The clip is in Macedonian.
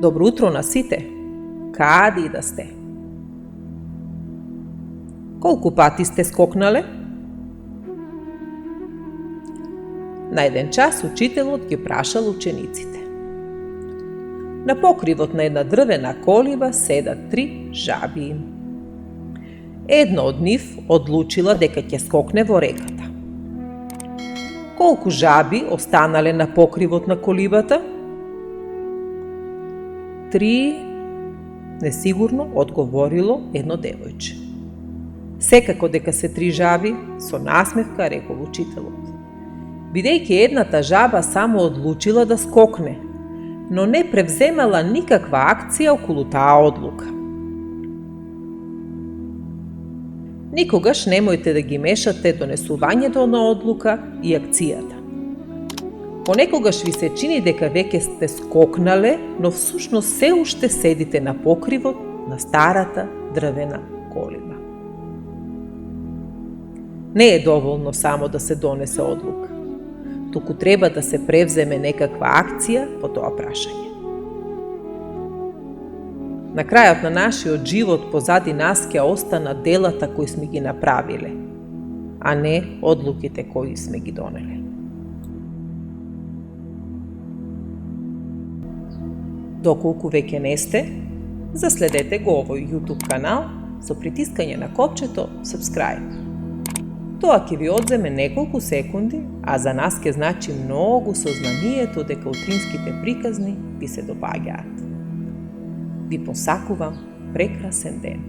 Добро утро на сите, каде и да сте. Колку пати сте скокнале? На еден час учителот ги прашал учениците. На покривот на една дрвена колиба седат 3 жаби. Една од нив одлучила дека ќе скокне во реката. Колку жаби останале на покривот на колибата? 3, несигурно одговорило едно девојче. Секако дека се 3 жаби, со насмевка рекол учителот. Бидејќи едната жаба само одлучила да скокне, но не превземала никаква акција околу таа одлука. Никогаш немојте да ги мешате донесувањето на одлука и акцијата. Понекогаш ви се чини дека веќе сте скокнале, но всушност се уште седите на покривот на старата дрвена колиба. Не е доволно само да се донесе одлука, туку треба да се превземе некаква акција по тоа прашање. На крајот на нашиот живот позади нас ќе останат делата кои сме ги направиле, а не одлуките кои сме ги донеле. Доколку веќе не сте, заследете го овој YouTube канал со притискање на копчето Subscribe. Тоа ќе ви одземе неколку секунди, а за нас ќе значи многу со знанието дека утринските приказни ви се допаѓаат. Ви посакувам прекрасен ден.